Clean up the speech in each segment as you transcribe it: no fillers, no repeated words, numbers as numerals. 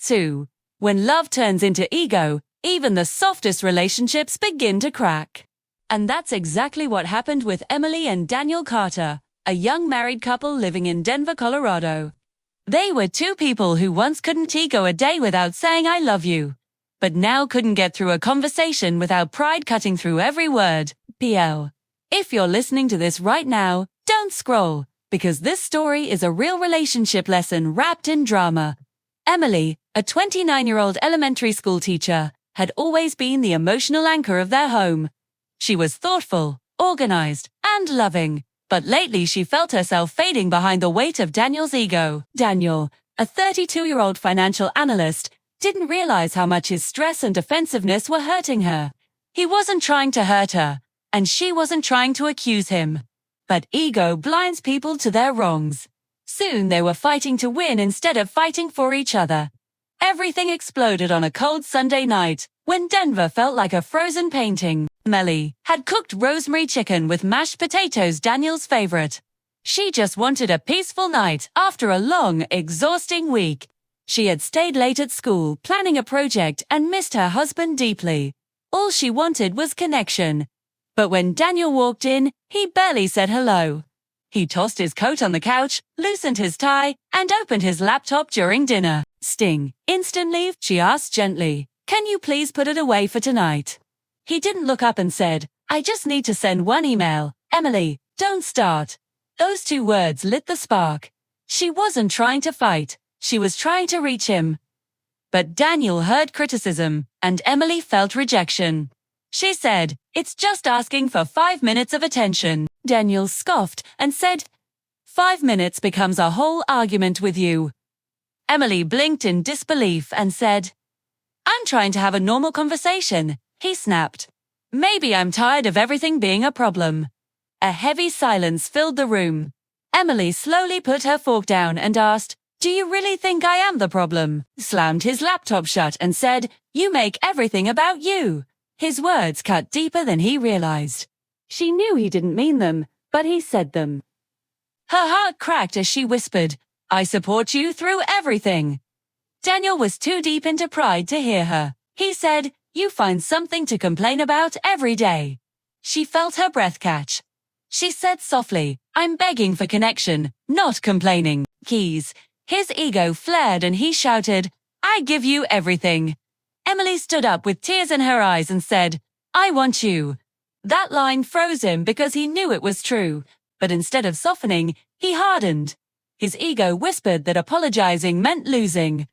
2. When love turns into ego, even the softest relationships begin to crack. And that's exactly what happened with Emily and Daniel Carter, a young married couple living in Denver, Colorado. They were two people who once couldn't go a day without saying I love you, but now couldn't get through a conversation without pride cutting through every word. PL. If you're listening to this right now, don't scroll, because this story is a real relationship lesson wrapped in drama. Emily, a 29-year-old elementary school teacher, had always been the emotional anchor of their home. She was thoughtful, organized, and loving, but lately she felt herself fading behind the weight of Daniel's ego. Daniel, a 32-year-old financial analyst, didn't realize how much his stress and defensiveness were hurting her. He wasn't trying to hurt her, and she wasn't trying to accuse him. But ego blinds people to their wrongs. Soon they were fighting to win instead of fighting for each other. Everything exploded on a cold Sunday night, when Denver felt like a frozen painting. Emily had cooked rosemary chicken with mashed potatoes, Daniel's favorite. She just wanted a peaceful night after a long, exhausting week. She had stayed late at school planning a project and missed her husband deeply. All she wanted was connection. But when Daniel walked in, he barely said hello. He tossed his coat on the couch, loosened his tie, and opened his laptop during dinner. Sting. Instantly, she asked gently, "Can you please put it away for tonight?" He didn't look up and said, "I just need to send one email." "Emily, don't start." Those two words lit the spark. She wasn't trying to fight. She was trying to reach him. But Daniel heard criticism, and Emily felt rejection. She said, "It's just asking for 5 minutes of attention." Daniel scoffed and said, "5 minutes becomes a whole argument with you." Emily blinked in disbelief and said, "I'm trying to have a normal conversation," he snapped. "Maybe I'm tired of everything being a problem." A heavy silence filled the room. Emily slowly put her fork down and asked, "Do you really think I am the problem?" Slammed his laptop shut and said, "You make everything about you." His words cut deeper than he realized. She knew he didn't mean them, but he said them. Her heart cracked as she whispered, "I support you through everything." Daniel was too deep into pride to hear her. He said, "You find something to complain about every day." She felt her breath catch. She said softly, "I'm begging for connection, not complaining." Keys. His ego flared and he shouted, "I give you everything." Emily stood up with tears in her eyes and said, "I want you." That line froze him because he knew it was true, but instead of softening, he hardened. His ego whispered that apologizing meant losing.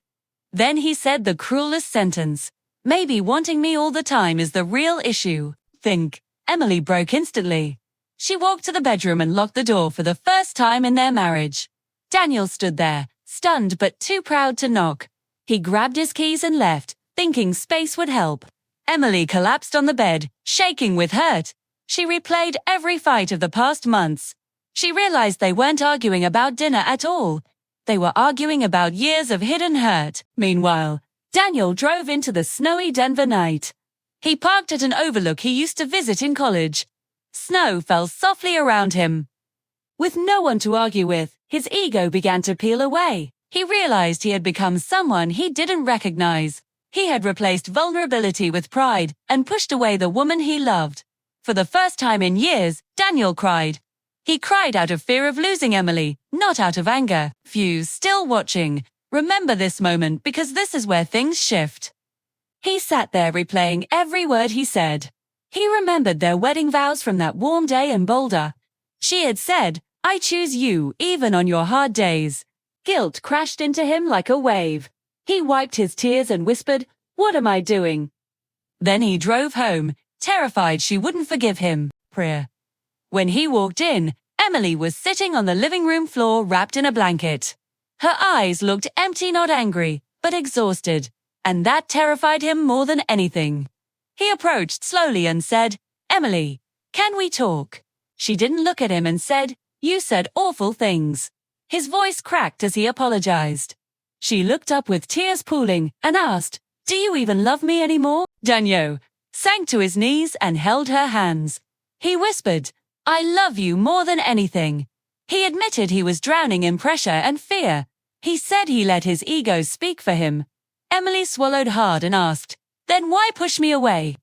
Then he said the cruelest sentence, "Maybe wanting me all the time is the real issue." Think. Emily broke instantly. She walked to the bedroom and locked the door for the first time in their marriage. Daniel stood there, stunned but too proud to knock. He grabbed his keys and left, thinking space would help. Emily collapsed on the bed, shaking with hurt. She replayed every fight of the past months. She realized they weren't arguing about dinner at all. They were arguing about years of hidden hurt. Meanwhile, Daniel drove into the snowy Denver night. He parked at an overlook he used to visit in college. Snow fell softly around him. With no one to argue with, his ego began to peel away. He realized he had become someone he didn't recognize. He had replaced vulnerability with pride and pushed away the woman he loved. For the first time in years, Daniel cried. He cried out of fear of losing Emily, not out of anger. Fuse, still watching, remember this moment because this is where things shift. He sat there replaying every word he said. He remembered their wedding vows from that warm day in Boulder. She had said, "I choose you even on your hard days." Guilt crashed into him like a wave. He wiped his tears and whispered, "What am I doing?" Then he drove home, terrified she wouldn't forgive him. Prayer. When he walked in, Emily was sitting on the living room floor wrapped in a blanket. Her eyes looked empty, not angry, but exhausted, and that terrified him more than anything. He approached slowly and said, "Emily, can we talk?" She didn't look at him and said, "You said awful things." His voice cracked as he apologized. She looked up with tears pooling and asked, "Do you even love me anymore?" Daniel sank to his knees and held her hands. He whispered, "I love you more than anything." He admitted he was drowning in pressure and fear. He said he let his ego speak for him. Emily swallowed hard and asked, "Then why push me away?"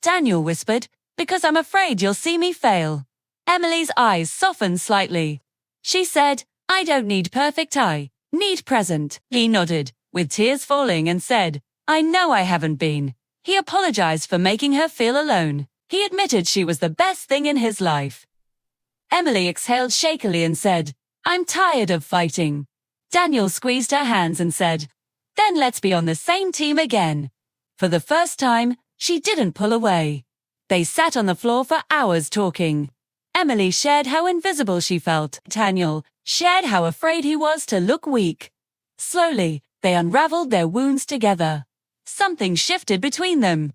Daniel whispered, "Because I'm afraid you'll see me fail." Emily's eyes softened slightly. She said, "I don't need perfect, I need present." He nodded, with tears falling, and said, "I know I haven't been." He apologized for making her feel alone. He admitted she was the best thing in his life. Emily exhaled shakily and said, "I'm tired of fighting." Daniel squeezed her hands and said, "Then let's be on the same team again." For the first time, she didn't pull away. They sat on the floor for hours talking. Emily shared how invisible she felt. Daniel shared how afraid he was to look weak. Slowly, they unraveled their wounds together. Something shifted between them.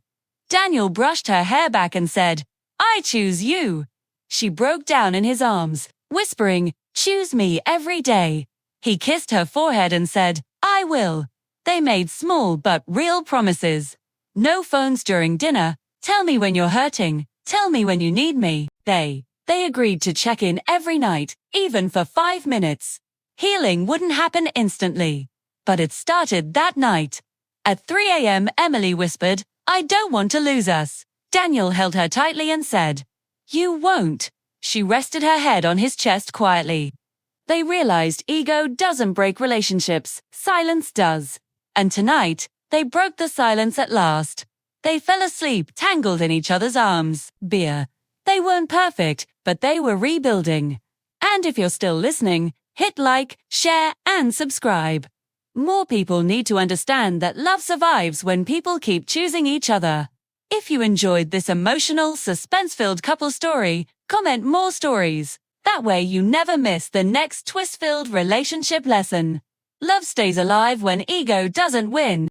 Daniel brushed her hair back and said, "I choose you." She broke down in his arms, whispering, "Choose me every day." He kissed her forehead and said, "I will." They made small but real promises. No phones during dinner. Tell me when you're hurting. Tell me when you need me. They agreed to check in every night, even for 5 minutes. Healing wouldn't happen instantly. But it started that night. At 3 a.m., Emily whispered, "I don't want to lose us." Daniel held her tightly and said, "You won't." She rested her head on his chest quietly. They realized ego doesn't break relationships, silence does. And tonight, they broke the silence at last. They fell asleep, tangled in each other's arms. Beer. They weren't perfect, but they were rebuilding. And if you're still listening, hit like, share, and subscribe. More people need to understand that love survives when people keep choosing each other. If you enjoyed this emotional, suspense-filled couple story, comment more stories. That way you never miss the next twist-filled relationship lesson. Love stays alive when ego doesn't win.